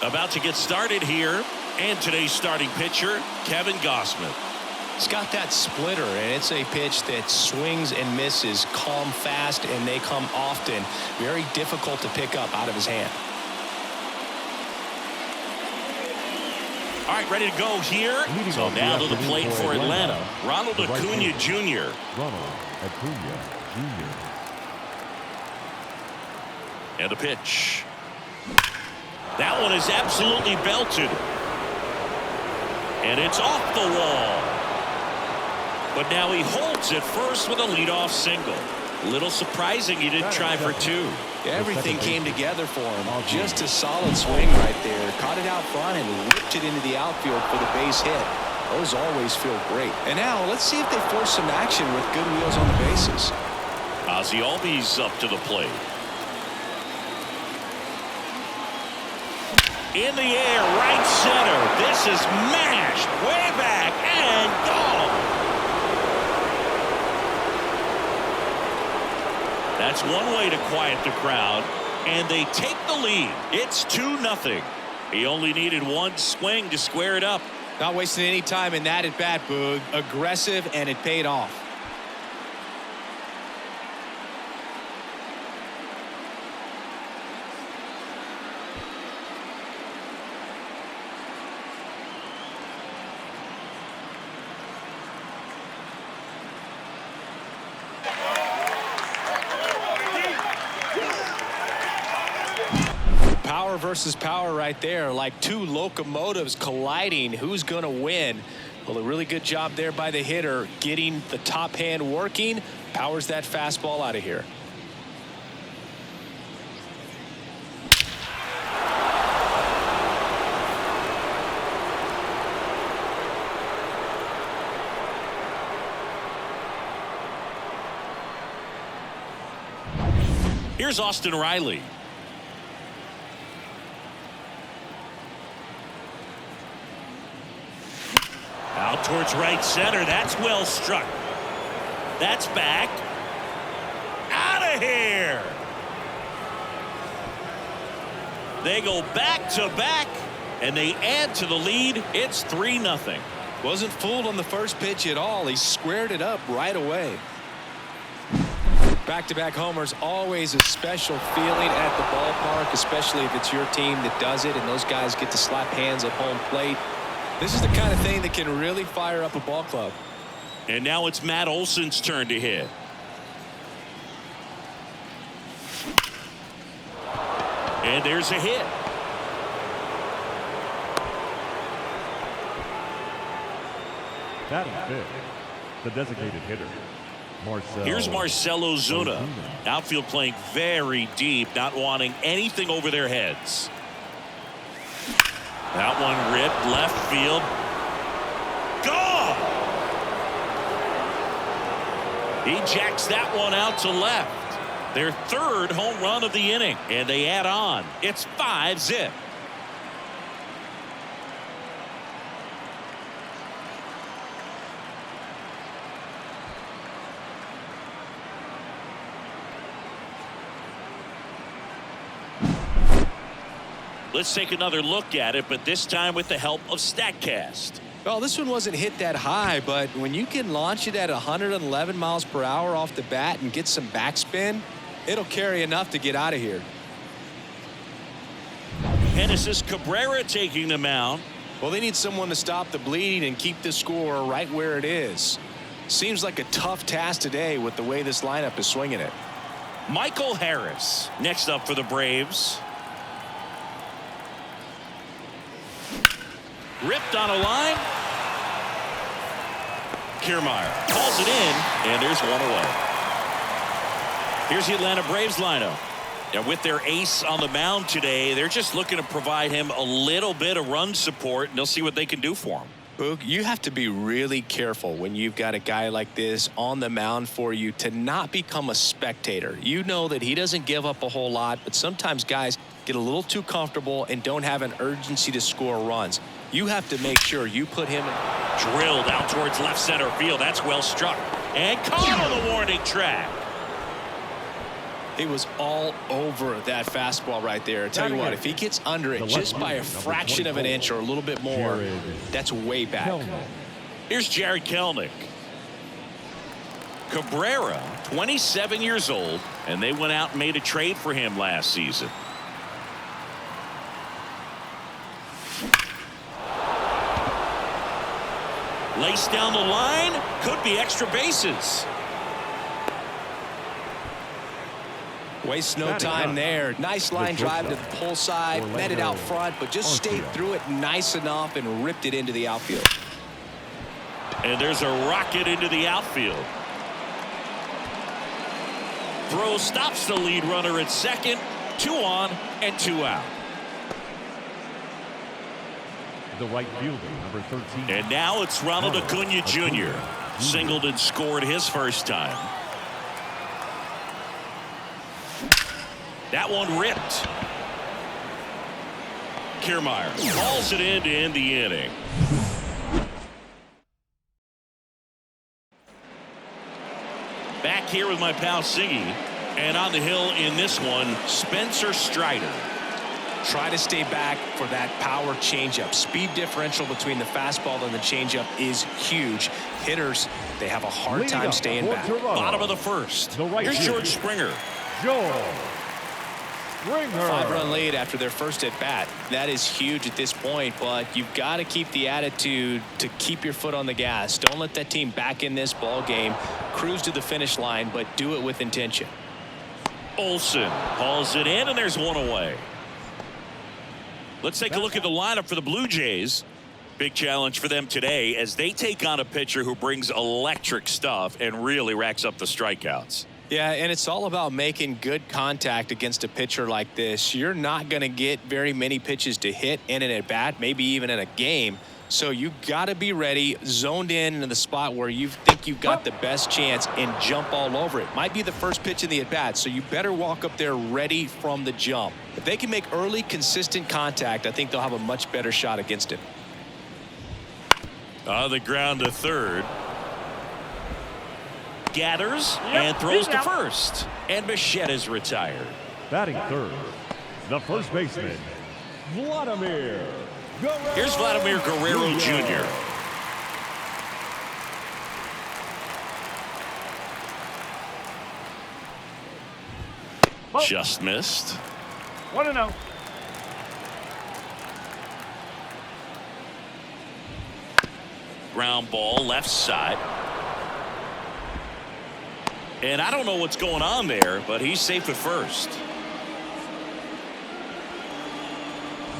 About to get started here. And today's starting pitcher, Kevin Gausman. He's got that splitter, and it's a pitch that swings and misses, come fast, and they come often. Very difficult to pick up out of his hand. All right, ready to go here. So now to the plate for Atlanta, Ronald Acuna Jr. Ronald Acuna Jr. And the pitch. That one is absolutely belted. And it's off the wall. But now he holds it first with a leadoff single. A little surprising he didn't try for two. Everything came together for him. Just a solid swing right there. Caught it out front and whipped it into the outfield for the base hit. Those always feel great. And now let's see if they force some action with good wheels on the bases. Ozzie Albies up to the plate. In the air, right center. This is mashed way back and gone. That's one way to quiet the crowd, and they take the lead. It's 2-0. He only needed one swing to square it up. Not wasting any time in that at bat, Boog. Aggressive, and it paid off. Power versus power right there, like two locomotives colliding. Who's going to win? Well, a really good job there by the hitter, getting the top hand working. Powers that fastball out of here. Here's Austin Riley. Out towards right center. That's well struck. That's back. Out of here. They go back to back, and they add to the lead. It's 3-0. Wasn't fooled on the first pitch at all. He squared it up right away. Back-to-back homers, always a special feeling at the ballpark, especially if it's your team that does it and those guys get to slap hands at home plate. This is the kind of thing that can really fire up a ball club. And now it's Matt Olson's turn to hit. And there's a hit. Batting fifth, the designated hitter, Here's Marcell Ozuna. Outfield playing very deep, not wanting anything over their heads. That one ripped left field. Gone! He jacks that one out to left. Their third home run of the inning, and they add on. It's 5-0. Let's take another look at it, but this time with the help of StatCast. Well, this one wasn't hit that high, but when you can launch it at 111 miles per hour off the bat and get some backspin, it'll carry enough to get out of here. Genesis Cabrera taking the mound. Well, they need someone to stop the bleeding and keep the score right where it is. Seems like a tough task today with the way this lineup is swinging it. Michael Harris next up for the Braves. Ripped on a line. Kiermaier calls it in, and there's one away. Here's the Atlanta Braves lineup. And with their ace on the mound today, they're just looking to provide him a little bit of run support, and they'll see what they can do for him. Boog, you have to be really careful when you've got a guy like this on the mound for you to not become a spectator. You know that he doesn't give up a whole lot, but sometimes guys get a little too comfortable and don't have an urgency to score runs. You have to make sure you put him in. Drilled out towards left center field. That's well struck. And caught on the warning track. He was all over that fastball right there. I tell you what, if he gets under it just by a fraction of an inch or a little bit more, that's way back. Here's Jared Kelenic. Cabrera, 27 years old, and they went out and made a trade for him last season. Laced down the line, could be extra bases. Wastes no time there. Nice line drive to the pull side, met it out front, but just stayed through it nice enough and ripped it into the outfield. And there's a rocket into the outfield. Throw stops the lead runner at second. 2 on and 2 out. The right fielder, number 13. And now it's Ronald Acuna Jr. Singled and scored his first time. That one ripped. Kiermaier hauls it in to end the inning. Back here with my pal Siggy. And on the hill in this one, Spencer Strider. Try to stay back for that power changeup. Speed differential between the fastball and the changeup is huge. Hitters, they have a hard time staying back. Bottom of the first. Here's George Springer. George Springer. 5-run lead after their first at bat. That is huge at this point, but you've got to keep the attitude to keep your foot on the gas. Don't let that team back in this ball game. Cruise to the finish line, but do it with intention. Olsen hauls it in, and there's one away. Let's take a look at the lineup for the Blue Jays. Big challenge for them today as they take on a pitcher who brings electric stuff and really racks up the strikeouts. Yeah, and it's all about making good contact against a pitcher like this. You're not going to get very many pitches to hit in an at-bat, maybe even in a game. So you got to be ready, zoned in the spot where you think you've got the best chance and jump all over it. Might be the first pitch in the at-bat, so you better walk up there ready from the jump. If they can make early, consistent contact, I think they'll have a much better shot against it. On the ground to third. Gathers and throws to first. And Bichette is retired. Batting third, the first baseman, Vladimir Guerrero. Here's Vladimir Guerrero Jr. Just missed. 1-0. Ground ball left side. And I don't know what's going on there, but he's safe at first.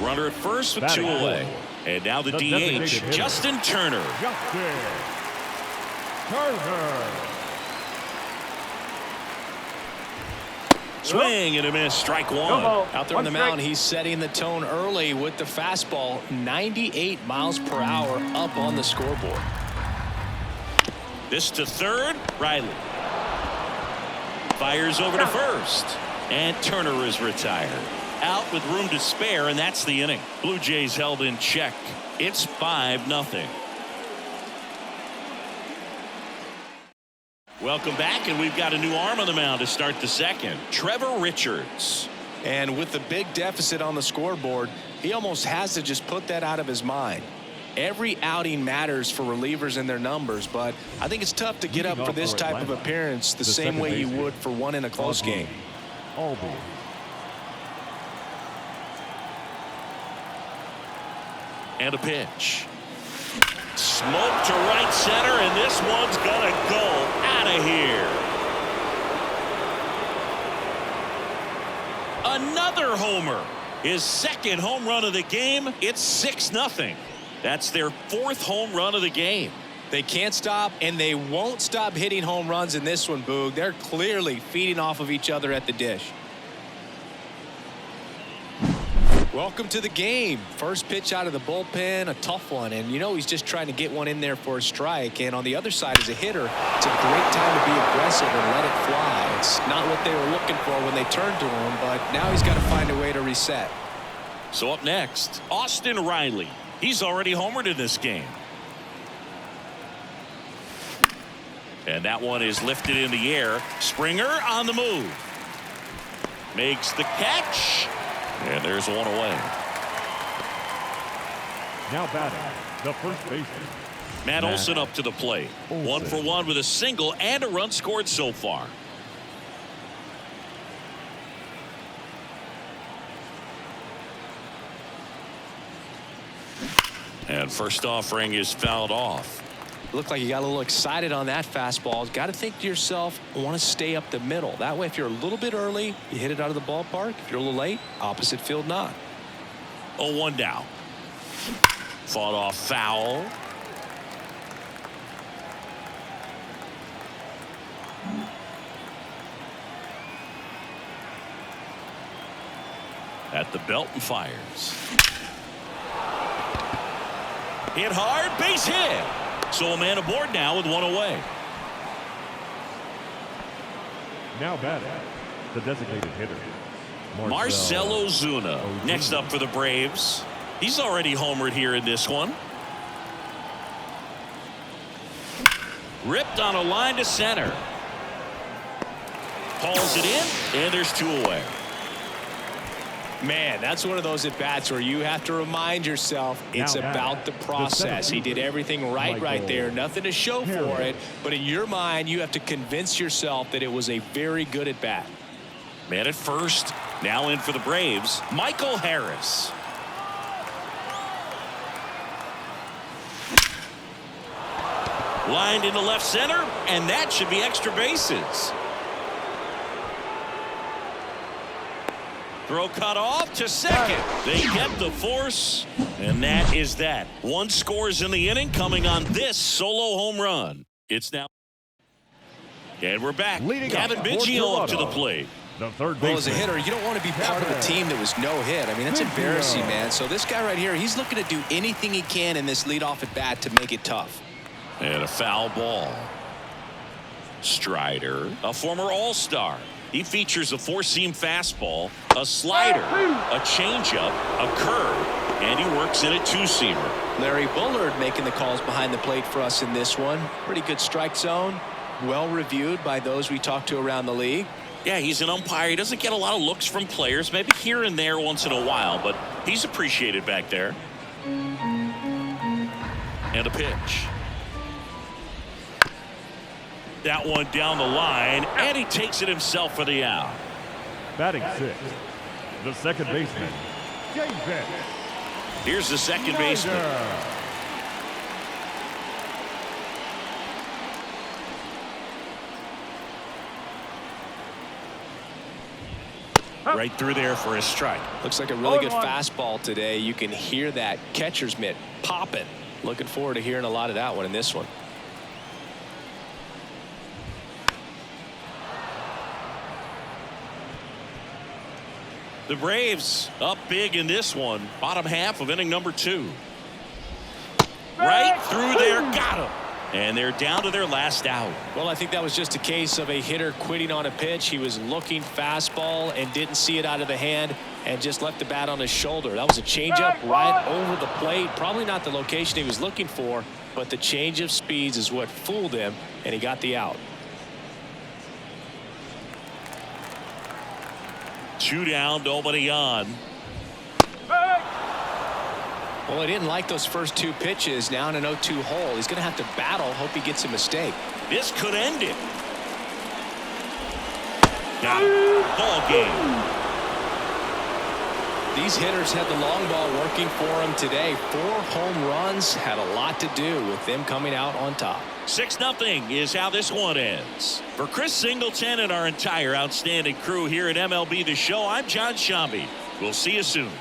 Runner at first with 2 away. And now the DH, Justin Turner. Justin Turner. Swing and a miss, strike 1. Out there on the mound, he's setting the tone early with the fastball, 98 miles per hour up on the scoreboard. This to third, Riley. Fires over to first. And Turner is retired. Out with room to spare, and that's the inning. Blue Jays held in check. It's 5-0. Welcome back, and we've got a new arm on the mound to start the second. Trevor Richards. And with the big deficit on the scoreboard, he almost has to just put that out of his mind. Every outing matters for relievers and their numbers, but I think it's tough to get up for this type of appearance the same way you would for one in a close game. And a pitch. Smoke to right center, and this one's gonna go out of here. Another homer. His second home run of the game. It's 6-0. That's their 4th home run of the game. They can't stop, and they won't stop hitting home runs in this one, Boog. They're clearly feeding off of each other at the dish. Welcome to the game. First pitch out of the bullpen, a tough one, and you know he's just trying to get one in there for a strike. And on the other side, as a hitter, it's a great time to be aggressive and let it fly. It's not what they were looking for when they turned to him, but now he's got to find a way to reset. So up next, Austin Riley. He's already homered in this game. And that one is lifted in the air. Springer on the move. Makes the catch. And there's one away. Now batting, the first baseman. Matt Olson up to the plate. 1 for 1 with a single and a run scored so far. And first offering is fouled off. Looked like you got a little excited on that fastball. Got to think to yourself, I want to stay up the middle. That way, if you're a little bit early, you hit it out of the ballpark. If you're a little late, opposite field not. 0-1 down. Fought off foul. At the belt and fires. Hit hard, base hit. So a man aboard now with one away. Now batting, the designated hitter. Marcell Ozuna next up for the Braves. He's already homered here in this one. Ripped on a line to center. Hauls it in, and there's 2 away. Man, that's one of those at-bats where you have to remind yourself it's about the process. He did everything right there. Nothing to show for it. But in your mind, you have to convince yourself that it was a very good at-bat. Man at first. Now in for the Braves, Michael Harris. Lined into left center, and that should be extra bases. Throw cut off to second. They get the force, and that is that. 1 scores in the inning coming on this solo home run. It's now. And we're back. Gavin Biggio up to the plate. The third Well, as a hitter, you don't want to be part of a team that was no hit. I mean, that's embarrassing, man. So this guy right here, he's looking to do anything he can in this leadoff at bat to make it tough. And a foul ball. Strider, a former All-Star. He features a 4-seam fastball, a slider, a changeup, a curve, and he works in a 2-seamer. Larry Bullard making the calls behind the plate for us in this one. Pretty good strike zone. Well reviewed by those we talked to around the league. Yeah, he's an umpire. He doesn't get a lot of looks from players, maybe here and there once in a while, but he's appreciated back there. And a pitch. That one down the line, and he takes it himself for the out. Batting 6, the second baseman, David. Here's the second baseman. Right through there for a strike. Looks like a really good fastball today. You can hear that catcher's mitt popping. Looking forward to hearing a lot of that one in this one. The Braves up big in this one. Bottom half of inning number 2. Right through there. Got him. And they're down to their last out. Well, I think that was just a case of a hitter quitting on a pitch. He was looking fastball and didn't see it out of the hand and just left the bat on his shoulder. That was a changeup right over the plate. Probably not the location he was looking for, but the change of speeds is what fooled him, and he got the out. 2 down, nobody on. Well, he didn't like those first 2 pitches. Now in an 0-2 hole, he's going to have to battle. Hope he gets a mistake. This could end it. Got it. Ball game. These hitters had the long ball working for them today. 4 home runs had a lot to do with them coming out on top. 6-0 is how this one ends. For Chris Singleton and our entire outstanding crew here at MLB The Show, I'm John Shambi. We'll see you soon.